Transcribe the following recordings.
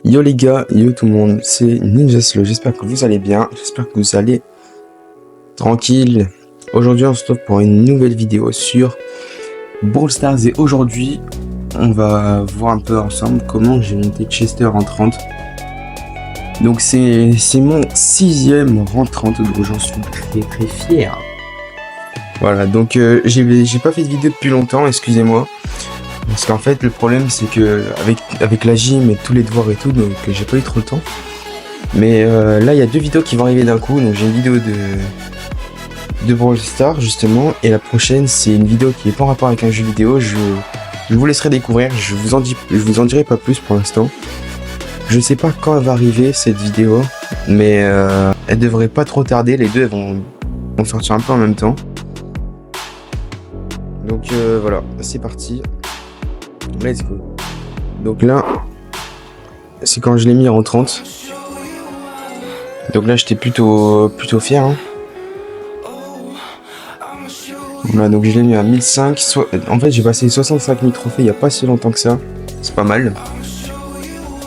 Yo les gars, yo tout le monde, c'est Ninja Slow, j'espère que vous allez bien, j'espère que vous allez tranquille. Aujourd'hui on se retrouve pour une nouvelle vidéo sur Brawl Stars et aujourd'hui on va voir un peu ensemble comment j'ai monté Chester en 30. Donc c'est mon 6ème rang 30, donc j'en suis très fier. Voilà, donc j'ai pas fait de vidéo depuis longtemps, excusez-moi. Parce qu'en fait le problème c'est que avec la gym et tous les devoirs et tout, donc j'ai pas eu trop le temps. Mais là il y a 2 vidéos qui vont arriver d'un coup, donc j'ai une vidéo de Brawl Stars justement, et la prochaine c'est une vidéo qui est pas en rapport avec un jeu vidéo, je vous laisserai découvrir, je vous en dirai pas plus pour l'instant. Je sais pas quand elle va arriver cette vidéo, mais elle devrait pas trop tarder, les deux elles vont sortir un peu en même temps. Donc voilà, c'est parti. Let's go. Donc là, c'est quand je l'ai mis en 30. Donc là, j'étais plutôt fier. Hein. Voilà, donc je l'ai mis à 1005. En fait, j'ai passé 65 000 trophées il n'y a pas si longtemps que ça. C'est pas mal.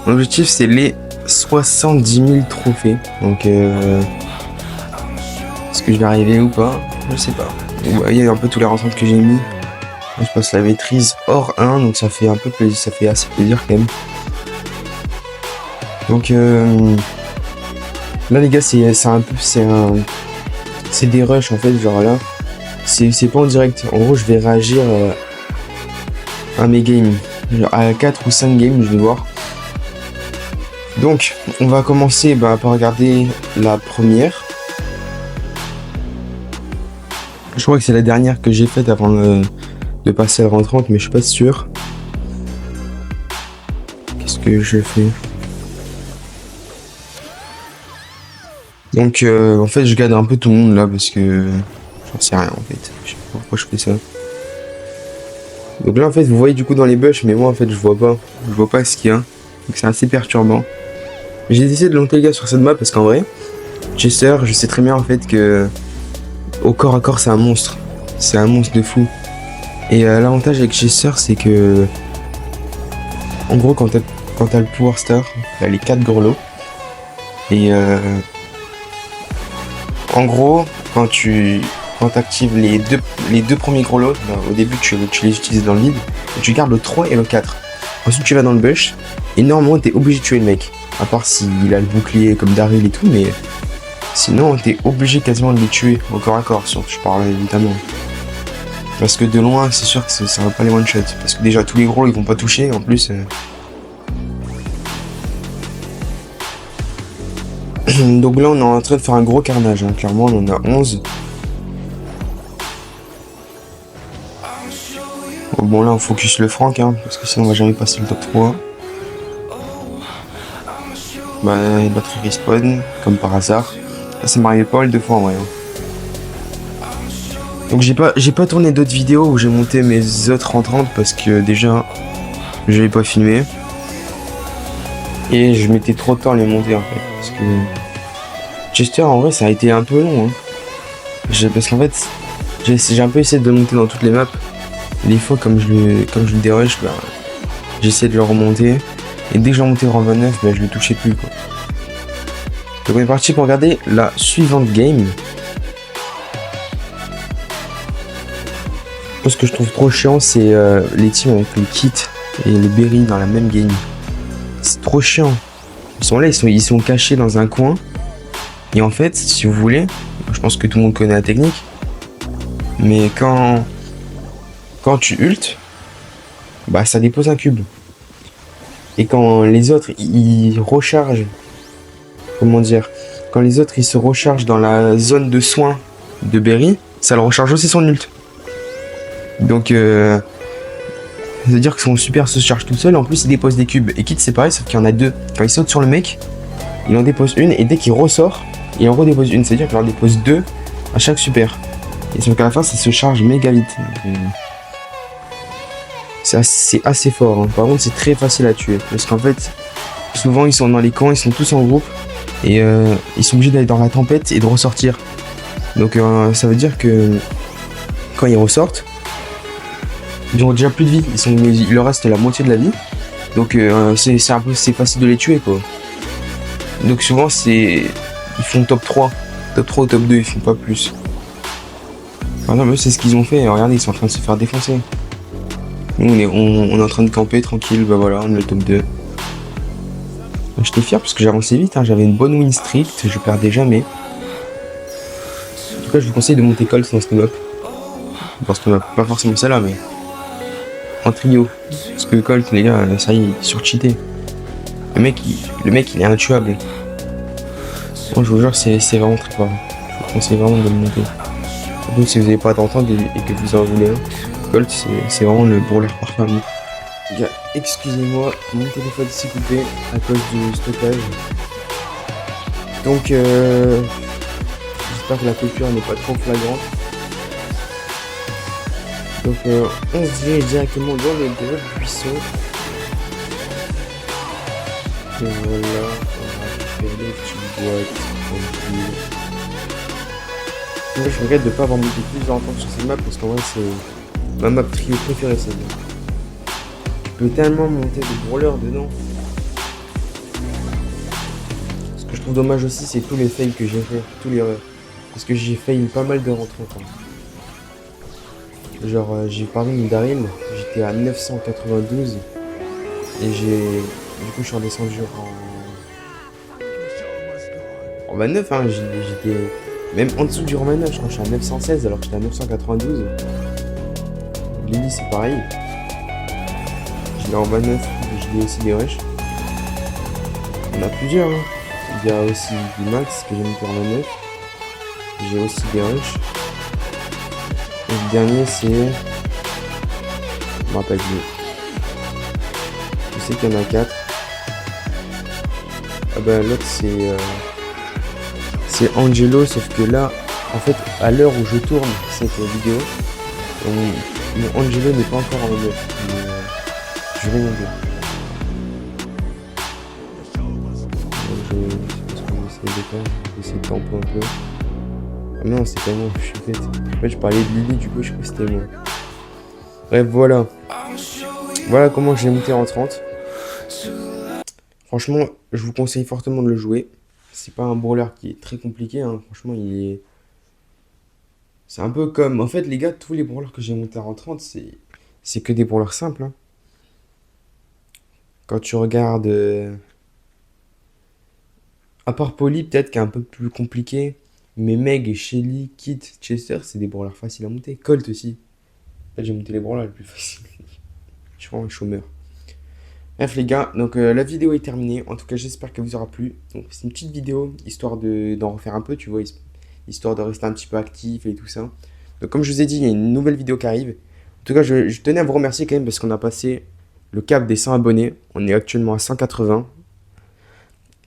Mon objectif, c'est les 70 000 trophées. Donc, est-ce que je vais arriver ou pas? Je sais pas. Vous voyez un peu tous les rencontres que j'ai mis. Je passe la maîtrise hors 1, donc ça fait un peu plaisir, ça fait assez plaisir quand même. Donc là les gars, c'est des rushs en fait, genre là, c'est pas en direct. En gros, je vais réagir à mes games, genre à 4 ou 5 games, je vais voir. Donc on va commencer par regarder la première. Je crois que c'est la dernière que j'ai faite avant de passer à la rang 30, mais je suis pas sûr. Qu'est-ce que je fais? Donc en fait je garde un peu tout le monde là parce que j'en sais rien en fait. Je sais pas pourquoi je fais ça. Donc là en fait vous voyez du coup dans les bush, mais moi en fait je vois pas ce qu'il y a. Donc c'est assez perturbant. J'ai décidé de monter les gars sur cette map parce qu'en vrai, Chester, je sais très bien en fait que au corps à corps c'est un monstre. C'est un monstre de fou. Et l'avantage avec Chester, c'est que en gros quand t'as le Power Star, t'as les 4 grelots. Et en gros, quand t'actives les deux premiers grelots, au début tu les utilises dans le vide, et tu gardes le 3 et le 4. Ensuite tu vas dans le bush, et normalement t'es obligé de tuer le mec. À part s'il a le bouclier comme Daryl et tout, mais sinon t'es obligé quasiment de les tuer au corps à corps, si je parle évidemment. Parce que de loin, c'est sûr que ça va pas les one-shot. Parce que déjà, tous les gros, ils vont pas toucher. En plus... Donc là, on est en train de faire un gros carnage. Hein. Clairement, on en a 11. Bon, là, on focus le Frank. Hein, parce que sinon, on va jamais passer le top 3. Batterie respawn, comme par hasard. Ça m'arrivait pas mal de fois en vrai. Hein. Donc j'ai pas tourné d'autres vidéos où j'ai monté mes autres en 30 parce que déjà j'avais pas filmé et je mettais trop de temps à les monter en fait parce que Chester en vrai ça a été un peu long hein. Parce qu'en fait j'ai un peu essayé de le monter dans toutes les maps. Des fois comme je le dérush j'essaie de le remonter et dès que j'ai remonté au rang 29 je le touchais plus quoi. Donc on est parti pour regarder la suivante game. Ce que je trouve trop chiant, c'est les teams avec le kit et le berry dans la même game. C'est trop chiant. Ils sont là, ils sont cachés dans un coin. Et en fait, si vous voulez, je pense que tout le monde connaît la technique. Mais quand tu ultes, ça dépose un cube. Et quand les autres, ils rechargent, comment dire, quand les autres, ils se rechargent dans la zone de soin de berry, ça le recharge aussi son ult. Donc, ça veut dire que son super se charge tout seul. En plus, il dépose des cubes. Et Kit, c'est pareil, sauf qu'il y en a 2. Quand il saute sur le mec, il en dépose une. Et dès qu'il ressort, il en redépose une. C'est-à-dire qu'il en dépose 2 à chaque super. Et sauf qu'à la fin, ça se charge méga vite. C'est assez fort. Hein. Par contre, c'est très facile à tuer. Parce qu'en fait, souvent, ils sont dans les camps, ils sont tous en groupe. Et ils sont obligés d'aller dans la tempête et de ressortir. Donc, ça veut dire que quand ils ressortent, ils ont déjà plus de vie, il leur reste la moitié de la vie. Donc c'est facile de les tuer quoi. Donc souvent ils font top 3. Top 3 ou top 2, ils font pas plus. Par exemple, eux, c'est ce qu'ils ont fait. Regardez, ils sont en train de se faire défoncer. Nous, on est en train de camper tranquille. Bah voilà, on est le top 2. J'étais fier parce que j'avançais vite. Hein. J'avais une bonne win streak. Je perdais jamais. En tout cas, je vous conseille de monter Colt dans cette map. Dans cette map. Pas forcément celle-là, mais en trio. Parce que Colt, les gars, ça y est, il est surcheaté. Le mec, il est intuable. Moi, je vous jure, c'est vraiment très fort. Je vous conseille vraiment de le monter. Surtout si vous n'avez pas d'entente et que vous en voulez un. Colt, c'est vraiment le brawler parfait. Les gars, excusez-moi, mon téléphone s'est coupé à cause du stockage. Donc, j'espère que la coupure n'est pas trop flagrante. Donc, on se dirige directement dans le gros buisson. Et voilà, on va faire les petites boîtes tranquilles. Moi, je regrette de ne pas avoir monté plus d'entente sur cette map parce qu'en vrai, c'est ma map trio préférée, celle-là. Je peux tellement monter des brawlers dedans. Ce que je trouve dommage aussi, c'est tous les fails que j'ai fait, tous les parce que j'ai fail pas mal de rentrées. Genre, j'ai parlé de Daryl, j'étais à 992 et du coup, je suis redescendu en 29. Hein, j'étais même en dessous du rang 29, je crois que je suis à 916 alors que j'étais à 992. Lily, c'est pareil. Je l'ai en 29, je l'ai aussi des rushs. On a plusieurs. Hein. Il y a aussi du max que j'ai mis en 29. J'ai aussi des rushs. Et le dernier c'est... Je me rappelle plus. Je sais qu'il y en a 4. Ah bah l'autre c'est Angelo, sauf que là, en fait, à l'heure où je tourne cette vidéo, mon Angelo n'est pas encore en 9. Je vais rien dire. Je sais pas ce qu'on essaie de faire. J'essaie de tempo un peu. Ah non, c'est pas moi, je suis bête. En fait, je parlais de Lily, du coup, je crois que c'était moi. Bref, voilà. Voilà comment je l'ai monté en 30. Franchement, je vous conseille fortement de le jouer. C'est pas un brawler qui est très compliqué, hein. Franchement, c'est un peu comme... En fait, les gars, tous les brawlers que j'ai montés en 30, c'est que des brawlers simples, hein. Quand tu regardes... À part Polly, peut-être qui est un peu plus compliqué. Mais Meg, Shelly, Kit, Chester, c'est des brawlers faciles à monter. Colt aussi. En fait, j'ai monté les brawlers les plus faciles. Je suis vraiment un chômeur. Bref les gars, donc la vidéo est terminée. En tout cas, j'espère qu'elle vous aura plu. Donc c'est une petite vidéo, histoire d'en refaire un peu, tu vois, histoire de rester un petit peu actif et tout ça. Donc comme je vous ai dit, il y a une nouvelle vidéo qui arrive. En tout cas, je tenais à vous remercier quand même parce qu'on a passé le cap des 100 abonnés. On est actuellement à 180.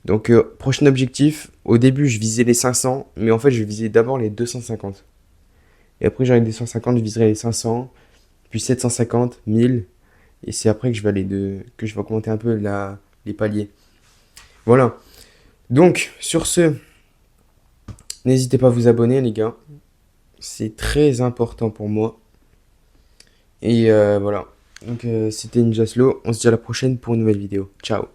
Donc prochain objectif, au début je visais les 500, mais en fait je visais d'abord les 250. Et après j'arrive des 150, je viserai les 500, puis 750, 1000. Et c'est après que je vais augmenter un peu les paliers. Voilà. Donc, sur ce, n'hésitez pas à vous abonner, les gars. C'est très important pour moi. Et voilà. Donc, c'était Ninja Slow. On se dit à la prochaine pour une nouvelle vidéo. Ciao.